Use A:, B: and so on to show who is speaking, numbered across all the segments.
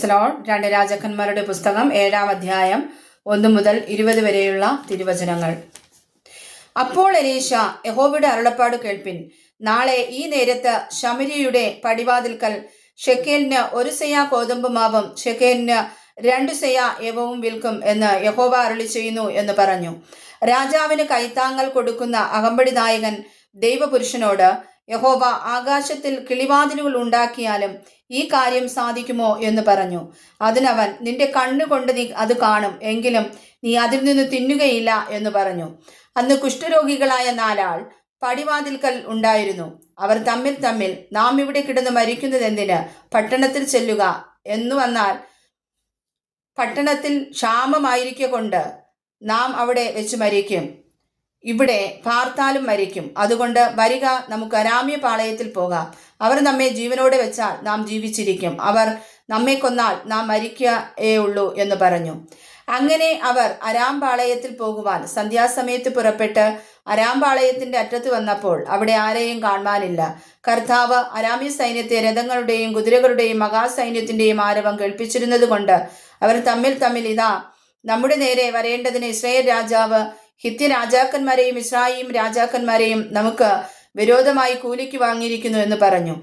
A: രണ്ട് രാജാക്കന്മാരുടെ പുസ്തകം 7-ാം അധ്യായം 1 മുതൽ 20 വരെയുള്ള തിരുവചനങ്ങൾ. അപ്പോൾ എലീശ, യഹോവയുടെ അരുളപ്പാട് കേൾപ്പിൻ. നാളെ ഈ നേരത്ത് ശമര്യയുടെ പടിവാതിൽക്കൽ ഷെക്കേലിന് 1 സെയാ ഗോതമ്പ് മാവും ഷെക്കേലിന് 2 സെയാ യവവും വിൽക്കും എന്ന് യഹോവ അരുളി ചെയ്യുന്നു എന്ന് പറഞ്ഞു. രാജാവിന് കൈത്താങ്ങൽ കൊടുക്കുന്ന അകമ്പടി നായകൻ ദൈവപുരുഷനോട്, യഹോവ ആകാശത്തിൽ കിളിവാതിലുകൾ ഉണ്ടാക്കിയാലും ഈ കാര്യം സാധിക്കുമോ എന്ന് പറഞ്ഞു. അതിനവൻ, നിന്റെ കണ്ണുകൊണ്ട് നീ അത് കാണും, എങ്കിലും നീ അതിൽ നിന്ന് തിന്നുകയില്ല എന്ന് പറഞ്ഞു. അന്ന് കുഷ്ഠരോഗികളായ 4 ആൾ പടിവാതിൽക്കൽ ഉണ്ടായിരുന്നു. അവർ തമ്മിൽ നാം ഇവിടെ കിടന്ന് മരിക്കുന്നത് എന്തിന്? പട്ടണത്തിൽ ചെല്ലുക എന്നു വന്നാൽ പട്ടണത്തിൽ ക്ഷാമമായിരിക്കൊണ്ട് നാം അവിടെ വെച്ച് മരിക്കും, ഇവിടെ പാർത്താലും മരിക്കും. അതുകൊണ്ട് വരിക, നമുക്ക് അരാമ്യ പാളയത്തിൽ പോകാം. അവർ നമ്മെ ജീവനോടെ വെച്ചാൽ നാം ജീവിച്ചിരിക്കും, അവർ നമ്മെ കൊന്നാൽ നാം മരിക്കയേ ഉള്ളൂ എന്ന് പറഞ്ഞു. അങ്ങനെ അവർ അരാം പാളയത്തിൽ പോകുവാൻ സന്ധ്യാസമയത്ത് പുറപ്പെട്ട് അരാം പാളയത്തിന്റെ അറ്റത്ത് വന്നപ്പോൾ അവിടെ ആരെയും കാണുവാനില്ല. കർത്താവ് അരാമ്യ സൈന്യത്തെ രഥങ്ങളുടെയും കുതിരകളുടെയും മഹാസൈന്യത്തിന്റെയും ആരവം കേൾപ്പിച്ചിരുന്നത് കൊണ്ട് അവർ തമ്മിൽ ഇതാ, നമ്മുടെ നേരെ വരേണ്ടതിന് ഇസ്രായേൽ രാജാവ് ഹിത്യ രാജാക്കന്മാരെയും ഇസ്രായേൽ രാജാക്കന്മാരെയും നമുക്ക് വിരോധമായി കൂലിക്ക് വാങ്ങിയിരിക്കുന്നു എന്ന് പറഞ്ഞു.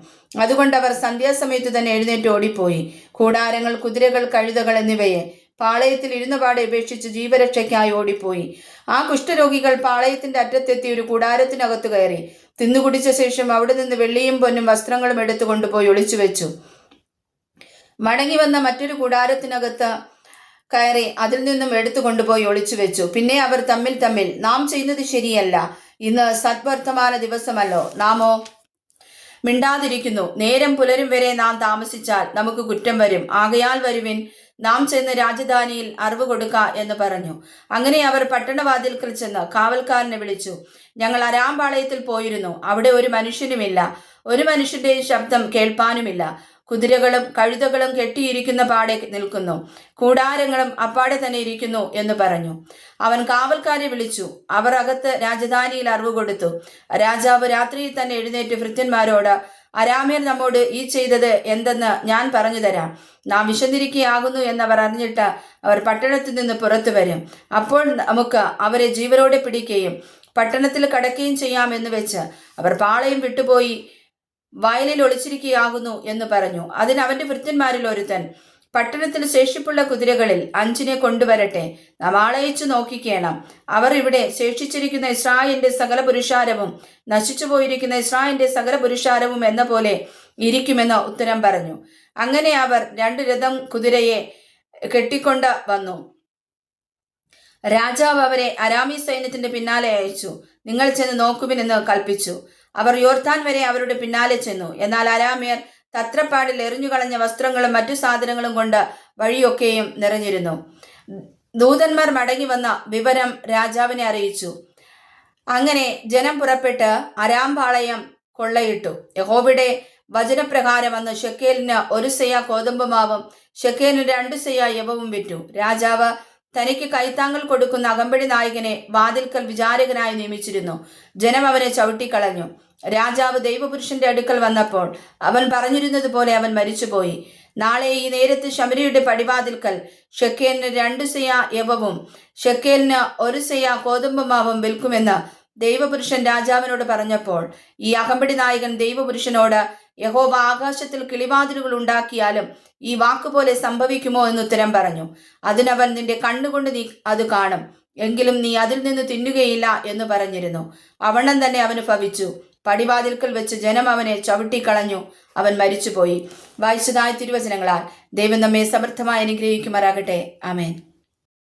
A: അതുകൊണ്ട് അവർ സന്ധ്യാസമയത്ത് തന്നെ എഴുന്നേറ്റ് ഓടിപ്പോയി കൂടാരങ്ങൾ, കുതിരകൾ, കഴുതകൾ എന്നിവയെ പാളയത്തിൽ ഇരുന്നപാടെ ഉപേക്ഷിച്ച് ജീവരക്ഷയ്ക്കായി ഓടിപ്പോയി. ആ കുഷ്ഠരോഗികൾ പാളയത്തിന്റെ അറ്റത്തെത്തി ഒരു കൂടാരത്തിനകത്ത് കയറി തിന്നുകുടിച്ച ശേഷം അവിടെ നിന്ന് വെള്ളിയും പൊന്നും വസ്ത്രങ്ങളും എടുത്തു കൊണ്ടുപോയി ഒളിച്ചു വെച്ചു. മടങ്ങി വന്ന മറ്റൊരു കൂടാരത്തിനകത്ത് കയറി അതിൽ നിന്നും എടുത്തു കൊണ്ടുപോയി ഒളിച്ചു വെച്ചു. പിന്നെ അവർ തമ്മിൽ നാം ചെയ്യുന്നത് ശരിയല്ല, ഇന്ന് സദ്വർത്തമാന ദിവസമല്ലോ, നാമോ മിണ്ടാതിരിക്കുന്നു. നേരം പുലരും വരെ നാം താമസിച്ചാൽ നമുക്ക് കുറ്റം വരും. ആകയാൽ വരുവിൻ, നാം ചെന്ന് രാജധാനിയിൽ അറിവ് കൊടുക്ക എന്ന് പറഞ്ഞു. അങ്ങനെ അവർ പട്ടണവാതിൽക്കൽ ചെന്ന് കാവൽക്കാരനെ വിളിച്ചു. ഞങ്ങൾ അരാം പാളയത്തിൽ പോയിരുന്നു, അവിടെ ഒരു മനുഷ്യനുമില്ല, ഒരു മനുഷ്യന്റെയും ശബ്ദം കേൾപ്പാനുമില്ല. കുതിരകളും കഴുതകളും കെട്ടിയിരിക്കുന്ന പാടെ നിൽക്കുന്നു, കൂടാരങ്ങളും അപ്പാടെ തന്നെ ഇരിക്കുന്നു എന്ന് പറഞ്ഞു. അവൻ കാവൽക്കാരെ വിളിച്ചു. അവർ അകത്ത് രാജധാനിയിൽ അറിവ് കൊടുത്തു. രാജാവ് രാത്രിയിൽ തന്നെ എഴുന്നേറ്റ് ഭൃത്യന്മാരോട്, അരാമ്യർ നമ്മോട് ഈ ചെയ്തത് എന്തെന്ന് ഞാൻ പറഞ്ഞു തരാം. നാം വിശന്നിരിക്കുകയാകുന്നു എന്നവർ അറിഞ്ഞിട്ട് അവർ പട്ടണത്തിൽ നിന്ന് പുറത്തു വരും. അപ്പോൾ നമുക്ക് അവരെ ജീവനോടെ പിടിക്കുകയും പട്ടണത്തിൽ കടക്കുകയും ചെയ്യാമെന്ന് വെച്ച് അവർ പാളയം വിട്ടുപോയി വയലിൽ ഒളിച്ചിരിക്കുകയാകുന്നു എന്ന് പറഞ്ഞു. അതിന് അവന്റെ ഭൃത്യന്മാരിൽ ഒരുത്തൻ, പട്ടണത്തിൽ ശേഷിപ്പുള്ള കുതിരകളിൽ 5 കൊണ്ടുവരട്ടെ, നാം ആളയച്ചു നോക്കിക്കേണം. അവർ ഇവിടെ ശേഷിച്ചിരിക്കുന്ന ഇസ്രായേലിന്റെ സകല പുരുഷാരവും നശിച്ചു പോയിരിക്കുന്ന ഇസ്രായേലിന്റെ സകല പുരുഷാരവും എന്ന പോലെ ഇരിക്കുമെന്ന് ഉത്തരം പറഞ്ഞു. അങ്ങനെ അവർ 2 രഥം കുതിരയെ കെട്ടിക്കൊണ്ട് വന്നു. രാജാവ് അവരെ അരാമി സൈന്യത്തിന്റെ പിന്നാലെ അയച്ചു. നിങ്ങൾ ചെന്ന് നോക്കുവിനെന്ന് കൽപ്പിച്ചു. അവർ യോർദാൻ വരെ അവരുടെ പിന്നാലെ ചെന്നു. എന്നാൽ അരാമ്യർ തത്രപ്പാടിൽ എറിഞ്ഞുകളഞ്ഞ വസ്ത്രങ്ങളും മറ്റു സാധനങ്ങളും കൊണ്ട് വഴിയൊക്കെയും നിറഞ്ഞിരുന്നു. ദൂതന്മാർ മടങ്ങി വന്ന വിവരം രാജാവിനെ അറിയിച്ചു. അങ്ങനെ ജനം പുറപ്പെട്ട് അരാം പാളയം കൊള്ളയിട്ടു. യഹോവയുടെ വചനപ്രകാരം അന്ന് ഷെക്കേലിന് 1 സെയാ ഗോതമ്പ് മാവും ഷെക്കേലിന് 2 സെയാ യവവും വിറ്റു. രാജാവ് തനിക്ക് കൈത്താങ്ങൽ കൊടുക്കുന്ന അകമ്പടി നായകനെ വാതിൽക്കൽ വിചാരകനായി നിയമിച്ചിരുന്നു. ജനം അവനെ ചവിട്ടിക്കളഞ്ഞു. രാജാവ് ദൈവപുരുഷന്റെ അടുക്കൽ വന്നപ്പോൾ അവൻ പറഞ്ഞിരുന്നത് പോലെ അവൻ മരിച്ചുപോയി. നാളെ ഈ നേരത്ത് ശമര്യയുടെ പടിവാതിൽക്കൽ ഷെക്കേലിന് 2 സെയാ യവവും ഷെക്കേലിന് 1 സെയാ ഗോതമ്പ് മാവും വിൽക്കുമെന്ന് ദൈവപുരുഷൻ രാജാവിനോട് പറഞ്ഞപ്പോൾ ഈ അകമ്പടി നായകൻ ദൈവപുരുഷനോട്, യഹോവ ആകാശത്തിൽ കിളിവാതിലുകൾ ഉണ്ടാക്കിയാലും ഈ വാക്കുപോലെ സംഭവിക്കുമോ എന്ന് ഉത്തരം പറഞ്ഞു. അതിനവൻ, നിന്റെ കണ്ണുകൊണ്ട് നീ അത് കാണും, എങ്കിലും നീ അതിൽ നിന്ന് തിന്നുകയില്ല എന്ന് പറഞ്ഞിരുന്നു. അവണ്ണം തന്നെ അവന് ഭവിച്ചു. പടിവാതിൽക്കൽ വെച്ച് ജനം അവനെ ചവിട്ടിക്കളഞ്ഞു. അവൻ മരിച്ചുപോയി. വായിച്ചതായ തിരുവചനങ്ങളാൽ ദൈവം നമ്മെ സമർത്ഥമായി അനുഗ്രഹിക്കുമാറാകട്ടെ. ആമേൻ.